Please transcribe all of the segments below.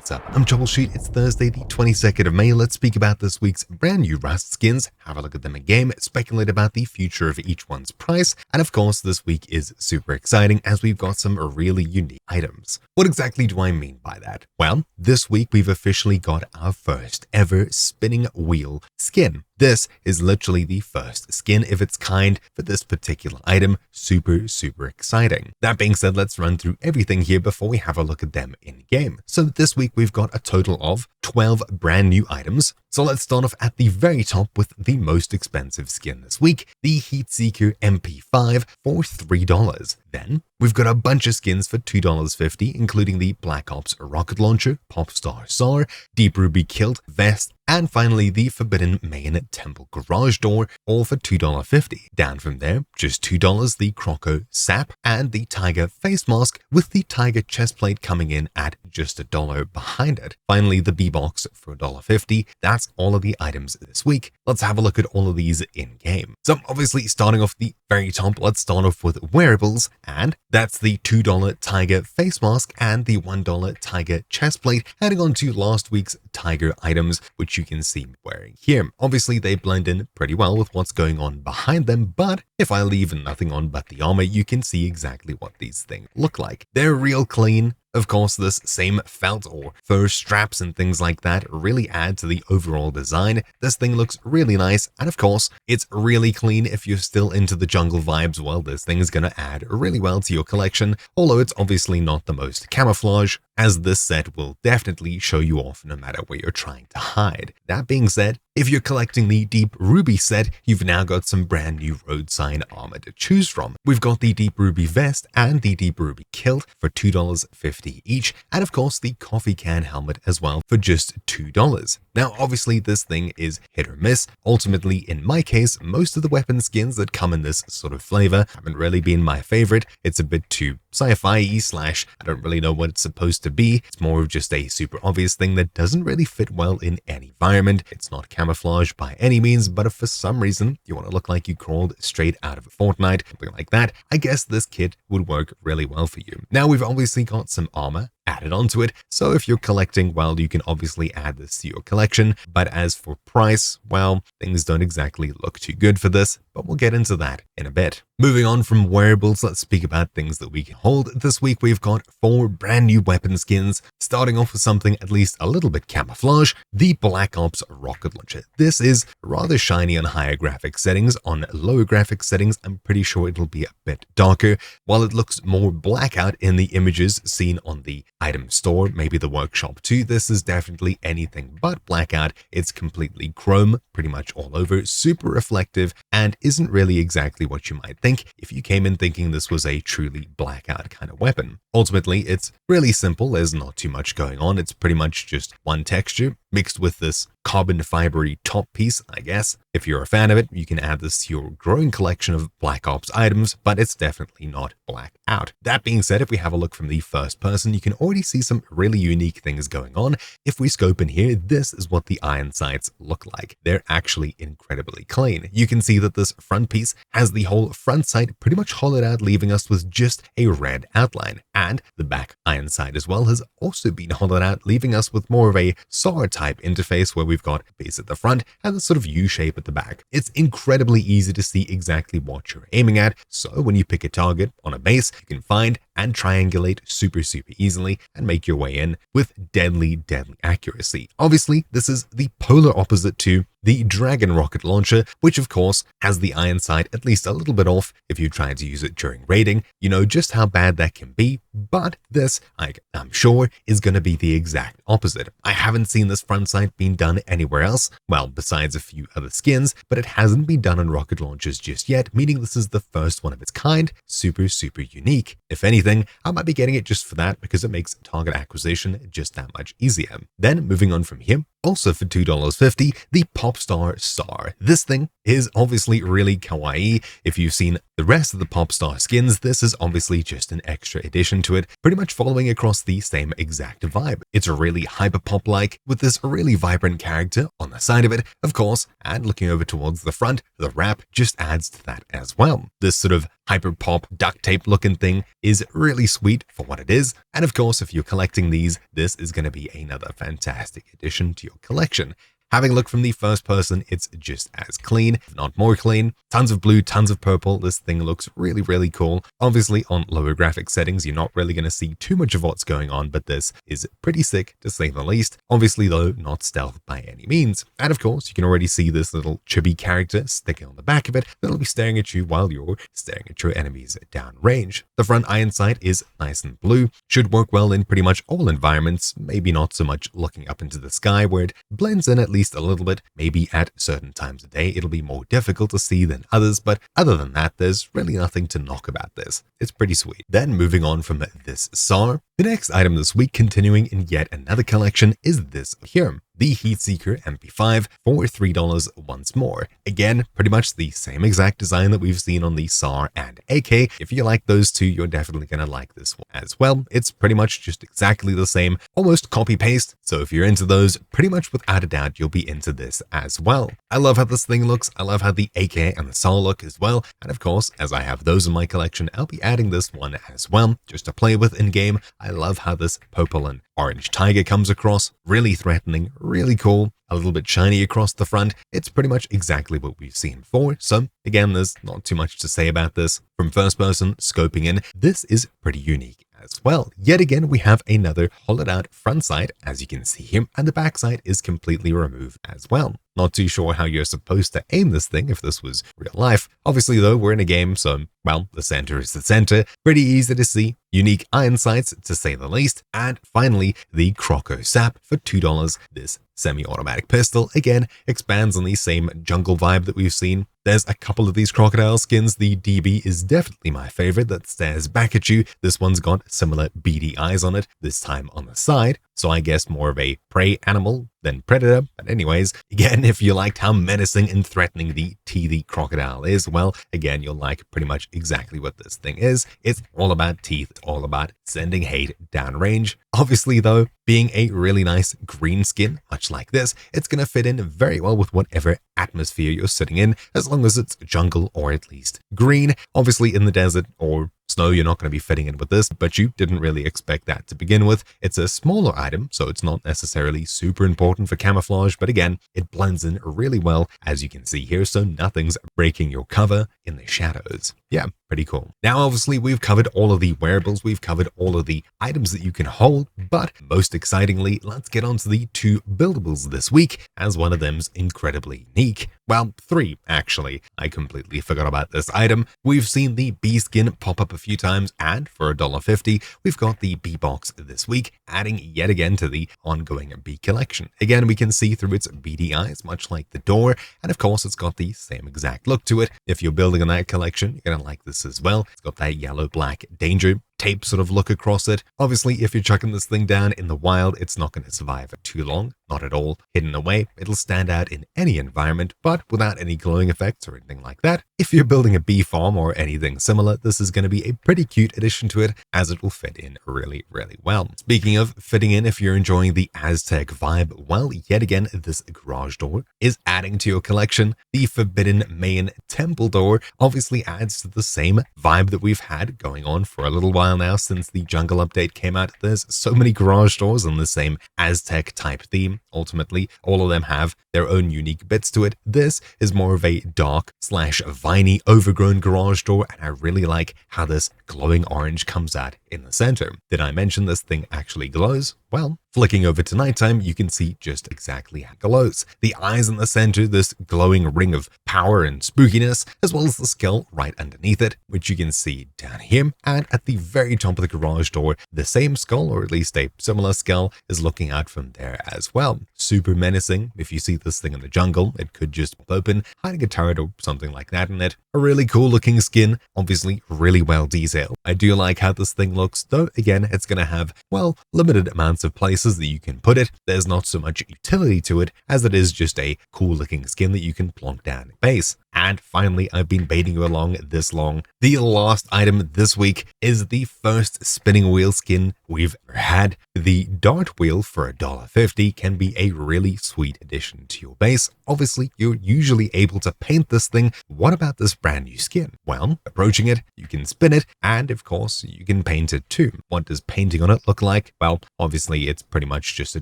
What's up? I'm Troubleshoot. It's Thursday, the 22nd of May. Let's speak about this week's brand new Rust skins, have a look at them in game, speculate about the future of each one's price, and of course, this week is super exciting as we've got some really unique items. What exactly do I mean by that? Well, this week we've officially got our first ever spinning wheel skin. This is literally the first skin of its kind for this particular item. Super exciting. That being said, let's run through everything here before we have a look at them in game. So this week we've got a total of 12 brand new items. So let's start off at the very top with the most expensive skin this week, the Seeker Mp5 for $3. Then we've got a bunch of skins for $2.50, including the Black Ops rocket launcher, Popstar SAR, Deep Ruby Kilt vest, and finally the Forbidden Mayan temple garage door, all for $2.50. Down from there, just $2, the Croco SAP and the Tiger Facemask, with the Tiger Chestplate coming in at just $1 behind it. Finally, the B-Box for $1.50. That's all of the items this week. Let's have a look at all of these in-game. So obviously, starting off the very top, let's start off with wearables, and that's the $2 Tiger Facemask and the $1 Tiger Chestplate, adding on to last week's Tiger items, which you can see me wearing here. Obviously, they blend in pretty well with what's going on behind them, but if I leave nothing on but the armor, you can see exactly what these things look like. They're real clean. Of course, this same felt or fur straps and things like that really add to the overall design. This thing looks really nice, and of course, it's really clean. If you're still into the jungle vibes, well, this thing is going to add really well to your collection, although it's obviously not the most camouflage, as this set will definitely show you off no matter where you're trying to hide. That being said, if you're collecting the Deep Ruby set, you've now got some brand new road sign armor to choose from. We've got the Deep Ruby vest and the Deep Ruby Kilt for $2.50 each, and of course the coffee can helmet as well for just $2. Now obviously this thing is hit or miss. Ultimately, in my case, most of the weapon skins that come in this sort of flavor haven't really been my favorite. It's a bit too sci-fi-y slash I don't really know what it's supposed to be. It's more of just a super obvious thing that doesn't really fit well in any environment. It's not camouflage by any means, but if for some reason you want to look like you crawled straight out of Fortnite, something like that, I guess this kit would work really well for you. Now we've obviously got some armor added onto it, so if you're collecting, well, you can obviously add this to your collection, but as for price, well, things don't exactly look too good for this, but we'll get into that in a bit. Moving on from wearables, let's speak about things that we can hold. This week we've got 4 brand new weapon skins, starting off with something at least a little bit camouflage, the Black Ops rocket launcher. This is rather shiny on higher graphic settings. On lower graphic settings, I'm pretty sure it'll be a bit darker, while it looks more blackout in the images seen on the item store, maybe the workshop too. This is definitely anything but blackout. It's completely chrome, pretty much all over, super reflective, and isn't really exactly what you might think if you came in thinking this was a truly blackout kind of weapon. Ultimately, it's really simple. There's not too much going on. It's pretty much just one texture mixed with this carbon fibery top piece, I guess. If you're a fan of it, you can add this to your growing collection of Black Ops items, but it's definitely not black out. That being said, if we have a look from the first person, you can already see some really unique things going on. If we scope in here, this is what the iron sights look like. They're actually incredibly clean. You can see that this front piece has the whole front sight pretty much hollowed out, leaving us with just a red outline. And the back iron sight as well has also been hollowed out, leaving us with more of a SAR type interface where we've got a base at the front and a sort of U shape at the back. It's incredibly easy to see exactly what you're aiming at, so when you pick a target on a base, you can find and triangulate super easily and make your way in with deadly accuracy. Obviously, this is the polar opposite to the Dragon rocket launcher, which of course has the iron sight at least a little bit off if you try to use it during raiding. You know just how bad that can be, but this, I'm sure, is going to be the exact opposite. I haven't seen this front sight being done anywhere else, well, besides a few other skins, but it hasn't been done on rocket launchers just yet, meaning this is the first one of its kind, super unique. If anything, I might be getting it just for that because it makes target acquisition just that much easier. Then moving on from here, also for $2.50, the Popstar SAR. This thing is obviously really kawaii. If you've seen the rest of the Popstar skins, this is obviously just an extra addition to it, pretty much following across the same exact vibe. It's really hyper-pop-like, with this really vibrant character on the side of it, of course, and looking over towards the front, the wrap just adds to that as well. This sort of hyper-pop duct tape looking thing is really sweet for what it is, and of course, if you're collecting these, this is going to be another fantastic addition to your collection. Having a look from the first person, it's just as clean, if not more clean. Tons of blue, tons of purple. This thing looks really, really cool. Obviously, on lower graphic settings, you're not really going to see too much of what's going on, but this is pretty sick, to say the least. Obviously, though, not stealth by any means. And of course, you can already see this little chibi character sticking on the back of it that'll be staring at you while you're staring at your enemies downrange. The front iron sight is nice and blue. Should work well in pretty much all environments, maybe not so much looking up into the sky where it blends in at least a little bit. Maybe at certain times of day it'll be more difficult to see than others, but other than that, there's really nothing to knock about this. It's pretty sweet. Then moving on from this SAR, the next item this week, continuing in yet another collection, is this here. The Seeker Mp5 for $3 once more. Again, pretty much the same exact design that we've seen on the SAR and AK. If you like those two, you're definitely going to like this one as well. It's pretty much just exactly the same, almost copy-paste. So if you're into those, pretty much without a doubt, you'll be into this as well. I love how this thing looks. I love how the AK and the SAR look as well. And of course, as I have those in my collection, I'll be adding this one as well, just to play with in-game. I love how this purple and orange tiger comes across, really threatening, really cool, a little bit shiny across the front. It's pretty much exactly what we've seen before. So again, there's not too much to say about this. From first person scoping in, this is pretty unique as well. Yet again, we have another hollowed out front sight, as you can see here, and the back sight is completely removed as well. Not too sure how you're supposed to aim this thing if this was real life. Obviously though, we're in a game, so, well, the center is the center. Pretty easy to see. Unique iron sights, to say the least. And finally, the Croco SAP for $2. This semi-automatic pistol, again, expands on the same jungle vibe that we've seen. There's a couple of these crocodile skins. The DB is definitely my favorite, that stares back at you. This one's got similar beady eyes on it, this time on the side. So I guess more of a prey animal than predator. But anyways, again, if you liked how menacing and threatening the teethy crocodile is, well, again, you'll like pretty much exactly what this thing is. It's all about teeth, it's all about sending hate downrange. Obviously, though, being a really nice green skin, much like this, it's going to fit in very well with whatever atmosphere you're sitting in, as long as it's jungle or at least green. Obviously, in the desert or snow, you're not going to be fitting in with this, but you didn't really expect that to begin with. It's a smaller item, so it's not necessarily super important for camouflage, but again, it blends in really well, as you can see here, so nothing's breaking your cover in the shadows. Yeah, pretty cool. Now, obviously, we've covered all of the wearables, we've covered all of the items that you can hold, but most excitingly, let's get on to the 2 buildables this week, as one of them's incredibly unique. Well, 3, actually. I completely forgot about this item. We've seen the B skin pop up a few times, and for $1.50, we've got the B box this week, adding yet again to the ongoing B collection. Again, we can see through its beady eyes, much like the door, and of course, it's got the same exact look to it. If you're building on that collection, you're gonna like this as well. It's got that yellow-black danger tape sort of look across it. Obviously, if you're chucking this thing down in the wild, it's not going to survive too long. Not at all. Hidden away, it'll stand out in any environment, but without any glowing effects or anything like that. If you're building a bee farm or anything similar, this is going to be a pretty cute addition to it, as it will fit in really, really well. Speaking of fitting in, if you're enjoying the Aztec vibe, well, yet again, this garage door is adding to your collection. The forbidden Mayan temple door obviously adds to the same vibe that we've had going on for a little while now since the jungle update came out. There's so many garage doors on the same Aztec type theme. Ultimately, all of them have their own unique bits to it. This is more of a dark / viney overgrown garage door, and I really like how this glowing orange comes out in the center. Did I mention this thing actually glows? Well, flicking over to nighttime, you can see just exactly how it glows. The eyes in the center, this glowing ring of power and spookiness, as well as the skull right underneath it, which you can see down here. And at the very top of the garage door, the same skull, or at least a similar skull, is looking out from there as well. Super menacing. If you see this thing in the jungle, it could just pop open, hiding a turret or something like that in it. A really cool looking skin, obviously really well detailed. I do like how this thing looks, though again, it's going to have, well, limited amounts lots of places that you can put it. There's not so much utility to it as it is just a cool looking skin that you can plonk down at base. And finally, I've been baiting you along this long. The last item this week is the first spinning wheel skin we've ever had. The dart wheel for $1.50 can be a really sweet addition to your base. Obviously, you're usually able to paint this thing. What about this brand new skin? Well, approaching it, you can spin it, and of course, you can paint it too. What does painting on it look like? Well, obviously, it's pretty much just a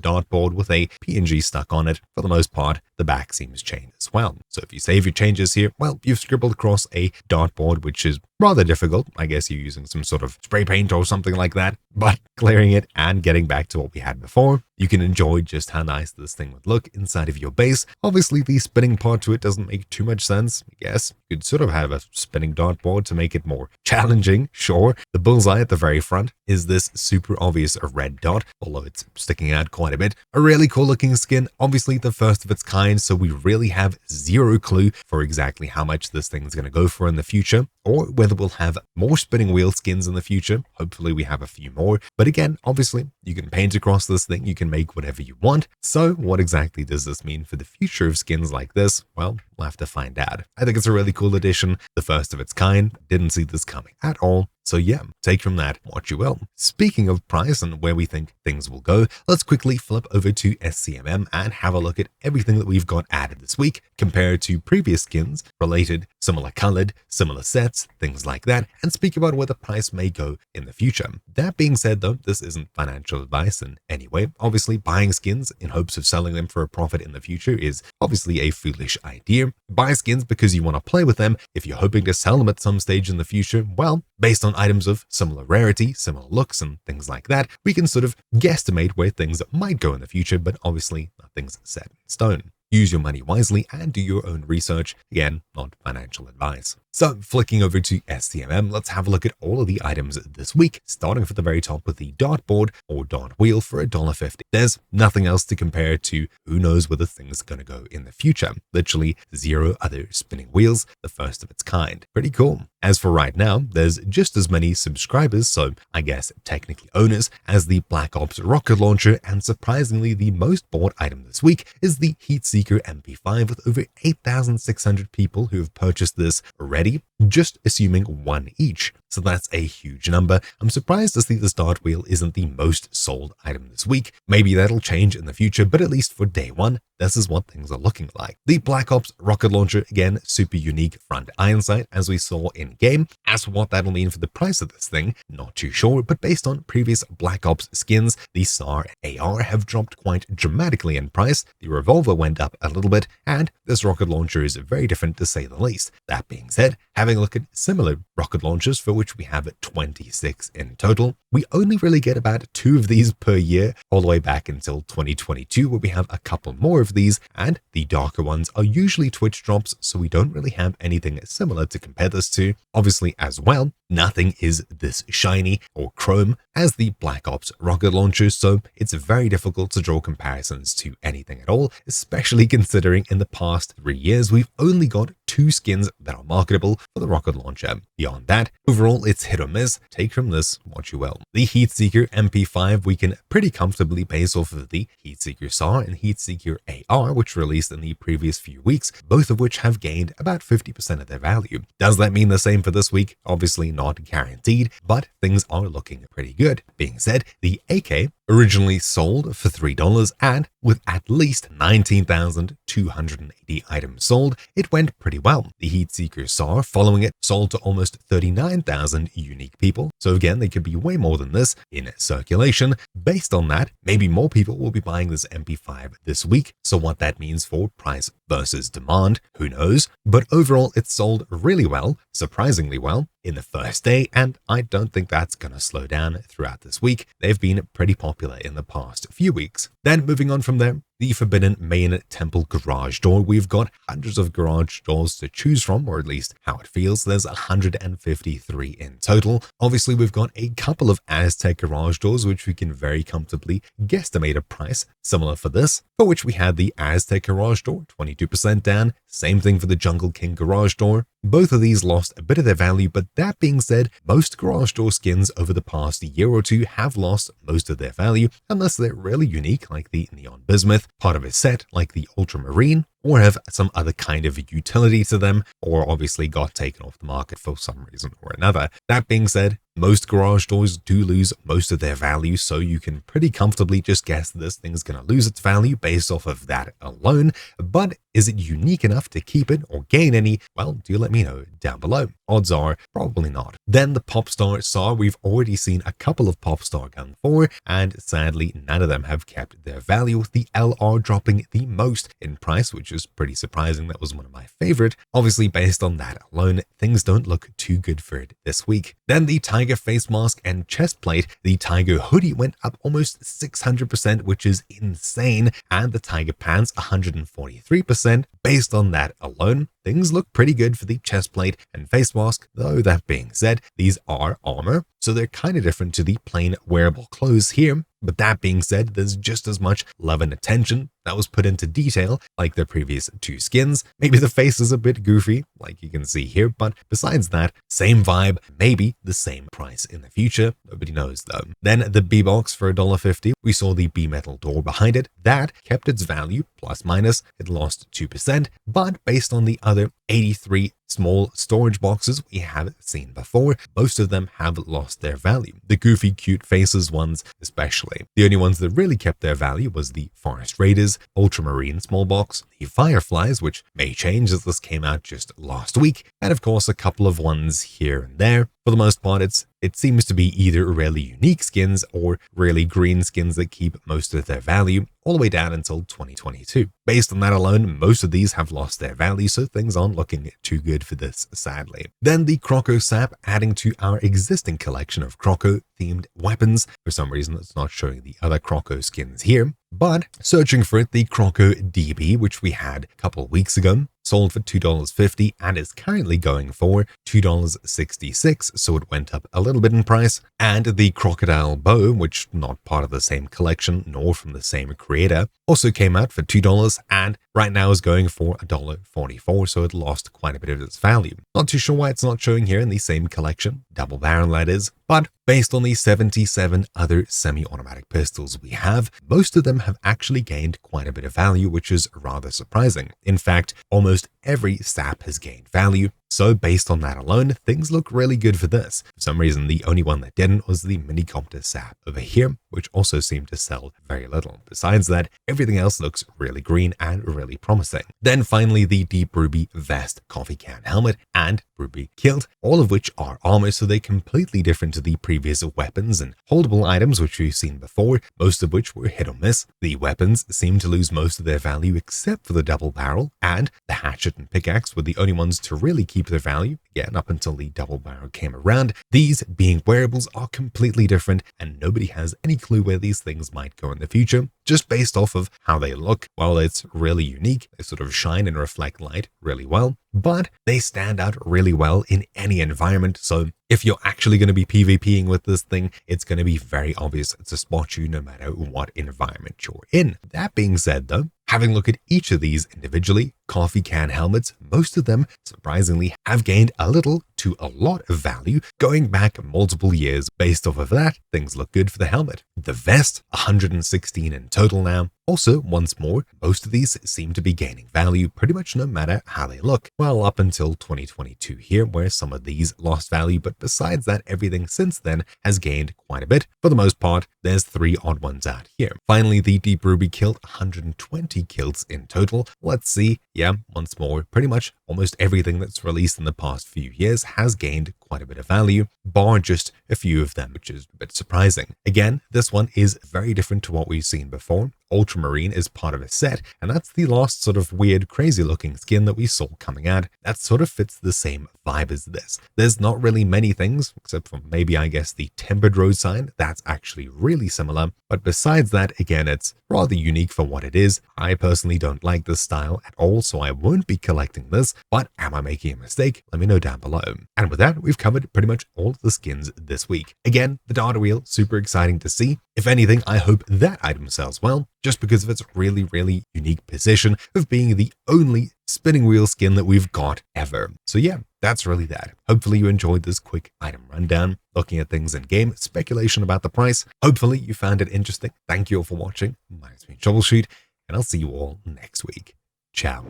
dartboard with a PNG stuck on it. For the most part, the back seems chained as well. So if you save your changes here, well, you've scribbled across a dartboard, which is rather difficult. I guess you're using some sort of spray paint or something like that, but clearing it and getting back to what we had before, you can enjoy just how nice this thing would look inside of your base. Obviously, the spinning part to it doesn't make too much sense. I guess you could sort of have a spinning dartboard to make it more challenging, sure. The bullseye at the very front is this super obvious red dot, although it's sticking out quite a bit. A really cool looking skin, obviously the first of its kind, so we really have zero clue for exactly how much this thing's going to go for in the future, or whether we'll have more spinning wheel skins in the future. Hopefully we have a few more, but again, obviously you can paint across this thing, you can make whatever you want. So what exactly does this mean for the future of skins like this? Well, we'll have to find out. I think it's a really cool addition, the first of its kind. Didn't see this coming at all. So yeah, take from that what you will. Speaking of price and where we think things will go, let's quickly flip over to SCMM and have a look at everything that we've got added this week compared to previous skins, related, similar colored, similar sets, things like that, and speak about where the price may go in the future. That being said though, this isn't financial advice in any way. Obviously, buying skins in hopes of selling them for a profit in the future is obviously a foolish idea. Buy skins because you want to play with them. If you're hoping to sell them at some stage in the future, well, based on items of similar rarity, similar looks, and things like that, we can sort of guesstimate where things might go in the future, but obviously nothing's set in stone. Use your money wisely and do your own research. Again, not financial advice. So flicking over to SCMM, let's have a look at all of the items this week, starting from the very top with the dartboard or dart wheel for $1.50. There's nothing else to compare to. Who knows where the thing's going to go in the future. Literally zero other spinning wheels, the first of its kind. Pretty cool. As for right now, there's just as many subscribers, so I guess technically owners, as the Black Ops rocket launcher, and surprisingly the most bought item this week is the Seeker Mp5 with over 8,600 people who have purchased this already, just assuming one each. So that's a huge number. I'm surprised to see this dart wheel isn't the most sold item this week. Maybe that'll change in the future, but at least for day one, this is what things are looking like. The Black Ops rocket launcher, again, super unique front iron sight as we saw in game. As for what that'll mean for the price of this thing, not too sure, but based on previous Black Ops skins, the SAR and AR have dropped quite dramatically in price. The revolver went up a little bit, and this rocket launcher is very different to say the least. That being said, having a look at similar rocket launchers, for which we have 26 in total, we only really get about 2 of these per year, all the way back until 2022, where we have a couple more of these, and the darker ones are usually Twitch drops, so we don't really have anything similar to compare this to. Obviously, as well, nothing is this shiny or chrome as the Black Ops rocket launchers, so it's very difficult to draw comparisons to anything at all, especially considering in the past 3 years we've only got 2 skins that are marketable for the rocket launcher. Beyond that, overall it's hit or miss. Take from this what you will. The Seeker Mp5 we can pretty comfortably base off of the Seeker SAR and Seeker AR, which released in the previous few weeks, both of which have gained about 50% of their value. Does that mean the same for this week? Obviously not guaranteed, but things are looking pretty good. Being said, the AK originally sold for $3, and with at least 19,280 items sold, it went pretty well. The Seeker SAR following it sold to almost 39,000 unique people, so again they could be way more than this in circulation. Based on that, maybe more people will be buying this MP5 this week, so what that means for price versus demand, who knows, but overall it sold really well, surprisingly well, in the first day, and I don't think that's gonna slow down throughout this week. They've been pretty popular in the past few weeks. Then moving on from there, the forbidden Mayan temple garage door. We've got hundreds of garage doors to choose from, or at least how it feels. There's 153 in total. Obviously, we've got a couple of Aztec garage doors, which we can very comfortably guesstimate a price similar for this, for which we had the Aztec garage door, 22% down. Same thing for the Jungle King garage door. Both of these lost a bit of their value, but that being said, most garage door skins over the past year or two have lost most of their value, unless they're really unique, like the Neon Bismuth, part of a set like the Ultramarine, or have some other kind of utility to them, or obviously got taken off the market for some reason or another. That being said, most garage doors do lose most of their value, so you can pretty comfortably just guess this thing's going to lose its value based off of that alone. But is it unique enough to keep it or gain any? Well, do let me know down below. Odds are probably not. Then the Popstar SAR, we've already seen a couple of Popstar Gun 4, and sadly none of them have kept their value, with the LR dropping the most in price, which is pretty surprising. That was one of my favorite. Obviously, based on that alone, things don't look too good for it this week. Then the Tiger face mask and chest plate. The Tiger hoodie went up almost 600%, which is insane, and the Tiger pants 143%. Based on that alone, things look pretty good for the chest plate and face mask, though that being said, these are armor, so they're kind of different to the plain wearable clothes here. But that being said, there's just as much love and attention that was put into detail like the previous two skins. Maybe the face is a bit goofy, like you can see here, but besides that, same vibe, maybe the same price in the future. Nobody knows though. Then the B-Box for $1.50. We saw the B-Metal door behind it. That kept its value, plus minus. It lost 2%, but based on the other 83 small storage boxes we have seen before, most of them have lost their value. The goofy cute faces ones especially. The only ones that really kept their value was the Forest Raiders, Ultramarine small box, the Fireflies, which may change as this came out just last week, and of course a couple of ones here and there. For the most part, it seems to be either really unique skins or really green skins that keep most of their value all the way down until 2022. Based on that alone, most of these have lost their value, so things aren't looking too good for this, sadly. Then the Croco SAP, adding to our existing collection of Croco-themed weapons. For some reason, it's not showing the other Croco skins here, but searching for it, the Croco DB, which we had a couple of weeks ago, sold for $2.50 and is currently going for $2.66, so it went up a little bit in price. And the Crocodile Bow, which not part of the same collection nor from the same creator, also came out for $2 and right now is going for $1.44, so it lost quite a bit of its value. Not too sure why it's not showing here in the same collection, double barrel that is, but based on the 77 other semi-automatic pistols we have, most of them have actually gained quite a bit of value, which is rather surprising. In fact, almost every SAP has gained value. So based on that alone, things look really good for this. For some reason, the only one that didn't was the Minicopter SAP over here, which also seemed to sell very little. Besides that, everything else looks really green and really promising. Then finally, the Deep Ruby Vest, Coffee Can Helmet, and Ruby Kilt, all of which are armor, so they're completely different to the previous weapons and holdable items which we've seen before, most of which were hit or miss. The weapons seem to lose most of their value except for the double barrel, and the hatchet and pickaxe were the only ones to really keep their value, again up until the double barrel came around. These, being wearables, are completely different, and nobody has any clue where these things might go in the future, just based off of how they look. While it's really unique, they sort of shine and reflect light really well, but they stand out really well in any environment. So if you're actually going to be PvPing with this thing, it's going to be very obvious to spot you no matter what environment you're in. That being said though, having a look at each of these individually, coffee can helmets, most of them surprisingly have gained a little to a lot of value going back multiple years. Based off of that, things look good for the helmet. The vest, 116 in total now. Also, once more, most of these seem to be gaining value pretty much no matter how they look. Well, up until 2022 here, where some of these lost value, but besides that, everything since then has gained quite a bit. For the most part, there's 3 odd ones out here. Finally, the Deep Ruby Kilt, 120 kilts in total. Let's see. Yeah, once more, pretty much almost everything that's released in the past few years has gained quite a bit of value, bar just a few of them, which is a bit surprising. Again, this one is very different to what we've seen before. Ultramarine is part of a set, and that's the last sort of weird, crazy looking skin that we saw coming out. That sort of fits the same vibe as this. There's not really many things, except for maybe, I guess, the tempered road sign. That's actually really similar. But besides that, again, it's rather unique for what it is. I personally don't like this style at all, so I won't be collecting this. But am I making a mistake? Let me know down below. And with that, we've covered pretty much all of the skins this week. Again, the data wheel, super exciting to see. If anything, I hope that item sells well, just because of its really, really unique position of being the only spinning wheel skin that we've got ever. So yeah, that's really that. Hopefully you enjoyed this quick item rundown, looking at things in game, speculation about the price. Hopefully you found it interesting. Thank you all for watching. My name's been Troubleshoot, and I'll see you all next week. Ciao.